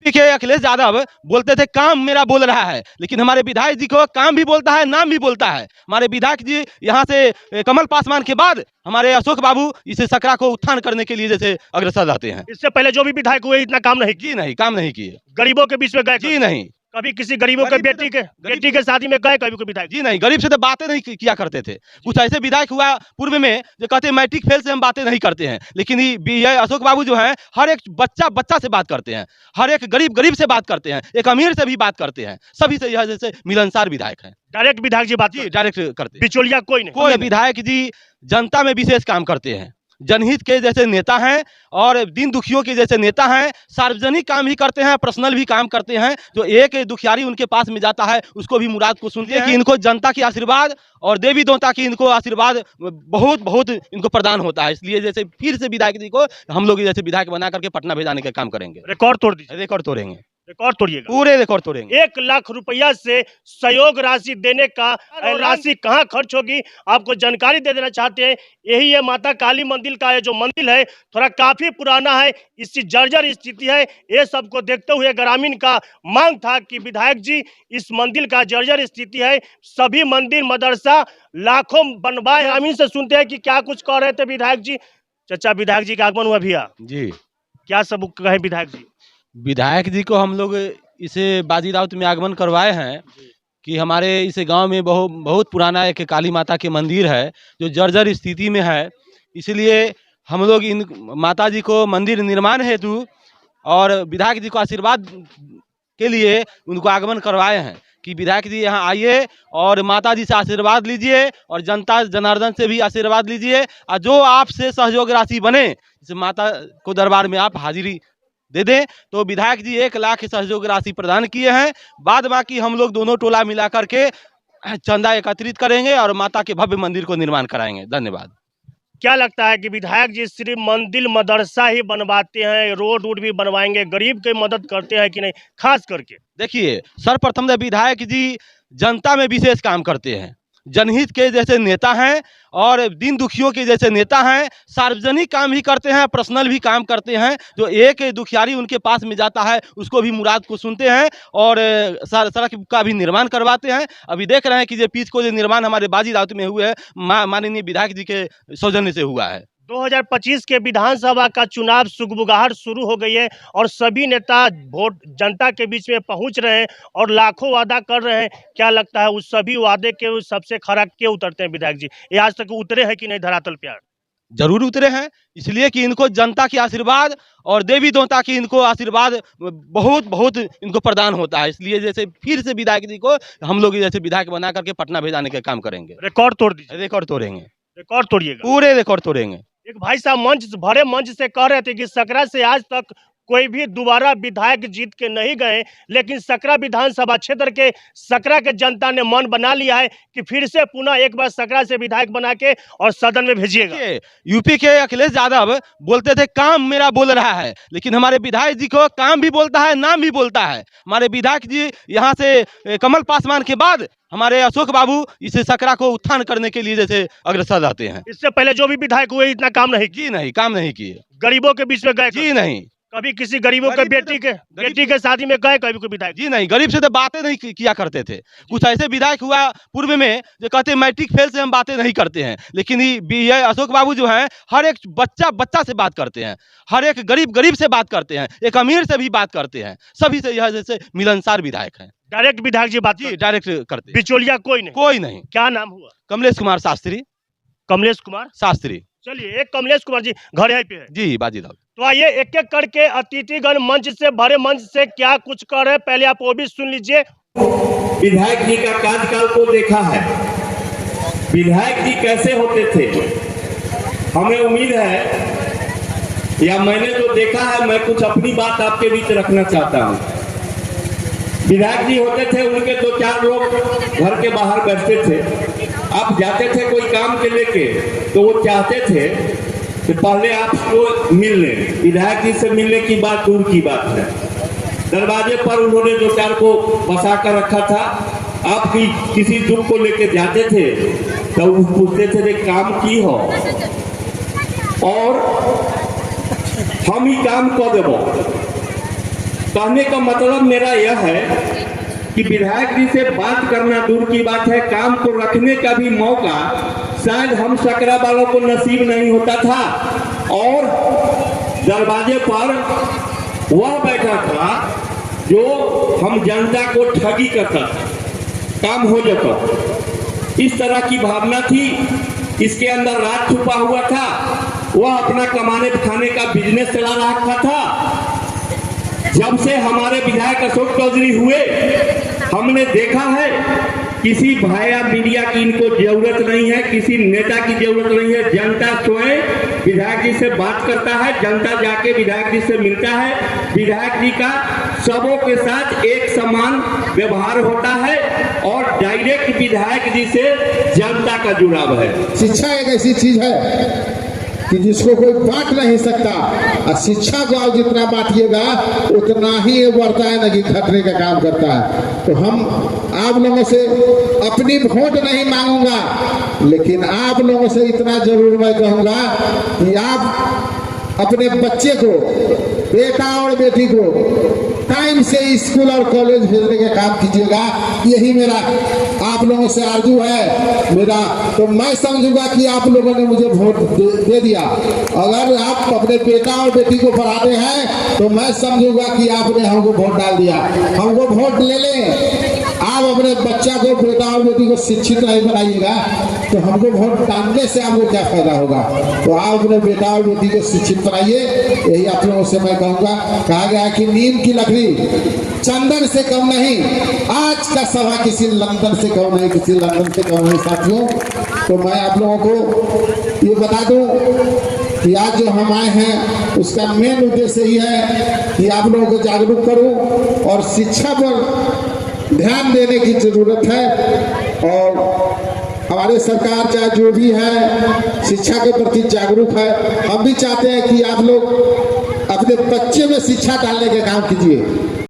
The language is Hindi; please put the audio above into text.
के अखिलेश यादव बोलते थे काम मेरा बोल रहा है, लेकिन हमारे विधायक जी को काम भी बोलता है, नाम भी बोलता है। हमारे विधायक जी यहाँ से कमल पासवान के बाद हमारे अशोक बाबू इस सकरा को उत्थान करने के लिए जैसे अग्रसर रहते हैं। इससे पहले जो भी विधायक हुए इतना काम नहीं जी नहीं, काम नहीं किए। गरीबों के बीच में गए जी नहीं, कभी किसी गरीबों के बेटी के शादी में गए कभी कोई विधायक? जी नहीं, गरीब से तो बातें नहीं किया करते थे। कुछ ऐसे विधायक हुआ पूर्व में जो कहते हैं मैट्रिक फेल से हम बातें नहीं करते हैं, लेकिन ये अशोक बाबू जो हैं हर एक बच्चा से बात करते हैं, हर एक गरीब से बात करते हैं, एक अमीर से भी बात करते हैं, सभी से यह जैसे मिलनसार विधायक हैं। डायरेक्ट विधायक जी बात जी डायरेक्ट करते हैं, बिचौलिया कोई नहीं। कोई विधायक जी जनता में विशेष काम करते हैं, जनहित के जैसे नेता हैं और दीन दुखियों के जैसे नेता हैं, सार्वजनिक काम भी करते हैं, पर्सनल भी काम करते हैं। जो एक दुखियारी उनके पास में जाता है उसको भी मुराद को सुनते हैं कि इनको जनता की आशीर्वाद और देवी देवता की इनको आशीर्वाद बहुत इनको प्रदान होता है। इसलिए जैसे फिर से विधायक जी को हम लोग जैसे विधायक बना करके पटना भेजाने का काम करेंगे। रिकॉर्ड तोड़ दीजिए। रिकॉर्ड तोड़ेंगे, रिकॉर्ड तोड़िएगा, पूरे रिकॉर्ड तोड़ेंगे। 1 लाख रुपया से सहयोग राशि देने का राशि कहाँ खर्च होगी आपको जानकारी दे देना चाहते हैं। यही है माता काली मंदिर का जो मंदिर है, थोड़ा काफी पुराना है, इसकी जर्जर स्थिति है। ये सबको देखते हुए ग्रामीण का मांग था कि विधायक जी इस मंदिर का जर्जर स्थिति है, सभी मंदिर मदरसा लाखों बनवाए। ग्रामीण से सुनते हैं कि क्या कुछ कह रहे थे विधायक जी। चाचा विधायक जी का आगमन हुआ भैया जी, क्या सब कहे विधायक जी? विधायक जी को हम लोग इसे बाजी राउत में आगमन करवाए हैं कि हमारे इस गांव में बहुत पुराना एक काली माता के मंदिर है जो जर्जर स्थिति में है। इसलिए हम लोग इन माता जी को मंदिर निर्माण हेतु और विधायक जी को आशीर्वाद के लिए उनको आगमन करवाए हैं कि विधायक जी यहाँ आइए और माता जी से आशीर्वाद लीजिए और जनता जनार्दन से भी आशीर्वाद लीजिए, और जो आपसे सहयोग राशि बने इस माता को दरबार में आप हाजिरी दे दें। तो विधायक जी 1 लाख सहयोग राशि प्रदान किए हैं। बाद बाकी हम लोग दोनों टोला मिला करके चंदा एकत्रित करेंगे और माता के भव्य मंदिर को निर्माण कराएंगे। धन्यवाद। क्या लगता है कि विधायक जी सिर्फ मंदिर मदरसा ही बनवाते हैं, रोड वोड भी बनवाएंगे, गरीब की मदद करते हैं कि नहीं? खास करके देखिए, सर्वप्रथम विधायक जी जनता में विशेष काम करते हैं, जनहित के जैसे नेता हैं और दीन दुखियों के जैसे नेता हैं, सार्वजनिक काम भी करते हैं, पर्सनल भी काम करते हैं। जो एक दुखियारी उनके पास में जाता है उसको भी मुराद को सुनते हैं और सड़क का भी निर्माण करवाते हैं। अभी देख रहे हैं कि ये पीच को जो निर्माण हमारे बाजी राउत में हुए है माननीय विधायक जी के सौजन्य से हुआ है। 2025 के विधानसभा का चुनाव सुगबुगाहट शुरू हो गई है और सभी नेता वोट जनता के बीच में पहुंच रहे हैं और लाखों वादा कर रहे हैं। क्या लगता है उस सभी वादे के सबसे खरा के उतरते हैं विधायक जी? ये आज तक उतरे हैं कि नहीं धरातल पे? जरूर उतरे हैं, इसलिए कि इनको जनता की आशीर्वाद और देवी देवता की इनको आशीर्वाद बहुत इनको प्रदान होता है। इसलिए जैसे फिर से विधायक जी को हम लोग जैसे विधायक बना करके पटना भेजाने का काम करेंगे। रिकॉर्ड तोड़ दीजिए। रिकॉर्ड तोड़ेंगे, रिकॉर्ड तोड़िएगा, पूरे रिकॉर्ड तोड़ेंगे। एक भाई साहब भरे मंच से कह रहे थे कि सकरा से आज तक कोई भी दोबारा विधायक जीत के नहीं गए, लेकिन सकरा विधानसभा क्षेत्र के सकरा के जनता ने मन बना लिया है कि फिर से पुनः एक बार सकरा से विधायक बना के और सदन में भेजिएगा। यूपी के अखिलेश यादव बोलते थे काम मेरा बोल रहा है, लेकिन हमारे विधायक जी को काम भी बोलता है, नाम भी बोलता है। हमारे विधायक जी यहाँ से कमल पासवान के बाद हमारे अशोक बाबू इस सकरा को उत्थान करने के लिए जैसे अग्रसर रहते हैं। इससे पहले जो भी विधायक हुए इतना काम नहीं जी नहीं, काम नहीं किए। गरीबों के बीच में गए? जी नहीं, कभी किसी गरीबों के बेटी के शादी में गए कभी कोई विधायक? जी नहीं, गरीब से तो बातें नहीं किया करते थे। कुछ ऐसे विधायक हुआ पूर्व में जो कहते हैं मैट्रिक फेल से हम बातें नहीं करते हैं, लेकिन ये अशोक बाबू जो हैं हर एक बच्चा से बात करते हैं, हर एक गरीब से बात करते हैं, एक अमीर से भी बात करते हैं, सभी से यह जैसे मिलनसार विधायक हैं। डायरेक्ट विधायक जी बात? जी डायरेक्ट करते, बिचौलिया कोई नहीं। क्या नाम हुआ? कमलेश कुमार शास्त्री। कमलेश कुमार शास्त्री। चलिए, एक कमलेश कुमार जी घर यहीं पे है जी बाजी राउत। तो आइए एक एक करके अतिथिगण मंच से भरे मंच से क्या कुछ कर रहे हैं पहले आप वो भी सुन लीजिए। विधायक जी का कार्यकाल को देखा है, विधायक जी कैसे होते थे, हमें उम्मीद है या मैंने जो देखा है मैं कुछ अपनी बात आपके बीच रखना चाहता हूँ। विधायक जी होते थे, उनके 2-4 लोग घर के बाहर बैठते थे, आप जाते थे कोई काम के लेके तो वो चाहते थे कि पहले आपको मिल लें। विधायक जी से मिलने की बात दूर की बात है, दरवाजे पर उन्होंने 2-4 को बसा कर रखा था। आप किसी दुख को लेके जाते थे तो वो पूछते थे काम की हो और हम ही काम कर देव। कहने का मतलब मेरा यह है कि विधायक जी से बात करना दूर की बात है, काम को रखने का भी मौका शायद हम सकरा वालों को नसीब नहीं होता था। और दरवाजे पर वह बैठा था जो हम जनता को ठगी करता था, काम हो जाता, इस तरह की भावना थी। इसके अंदर राज छुपा हुआ था। वह अपना कमाने खाने का बिजनेस चला रहा था। जब से हमारे विधायक अशोक चौधरी हुए, हमने देखा है किसी भाया मीडिया की इनको जरूरत नहीं है, किसी नेता की जरूरत नहीं है। जनता स्वयं विधायक जी से बात करता है, जनता जाके विधायक जी से मिलता है। विधायक जी का सबों के साथ एक समान व्यवहार होता है और डायरेक्ट विधायक जी से जनता का जुड़ाव है। शिक्षा एक ऐसी चीज है कि जिसको कोई बांट नहीं सकता, और शिक्षा को आप जितना बांटिएगा उतना ही ये बढ़ता है, ना कि घटने का काम करता है। तो हम आप लोगों से अपनी वोट नहीं मांगूंगा, लेकिन आप लोगों से इतना जरूर मैं कहूंगा कि आप अपने बच्चे को, बेटा और बेटी को टाइम से स्कूल और कॉलेज भेजने का काम कीजिएगा। यही मेरा आप लोगों से आरजू है मेरा। तो मैं समझूंगा कि आप लोगों ने मुझे वोट दे दिया। अगर आप अपने बेटा और बेटी को पढ़ाते हैं तो मैं समझूंगा कि आपने हमको वोट डाल दिया। हमको वोट ले लें। आप अपने बच्चा को, बेटा और बेटी को शिक्षित नहीं बनाइएगा तो हमको वोट डालने से आपको क्या फायदा होगा। तो आप अपने बेटा और बेटी को शिक्षित बनाइए, यही आप लोगों से मैं कहूँगा। कहा गया कि नीम की लकड़ी चंदन से कम नहीं। आज का सभा किसी लंदन से कम नहीं, किसी लंदन से कम नहीं साथियों। तो मैं आप लोगों को ये बता दूं कि आज जो हम आए हैं उसका मेन उद्देश्य यही है कि आप लोगों को जागरूक करूं और शिक्षा पर ध्यान देने की जरूरत है। और हमारे सरकार चाहे जो भी है शिक्षा के प्रति जागरूक है। हम भी चाहते हैं कि आप लोग अपने बच्चे में शिक्षा डालने का काम कीजिए।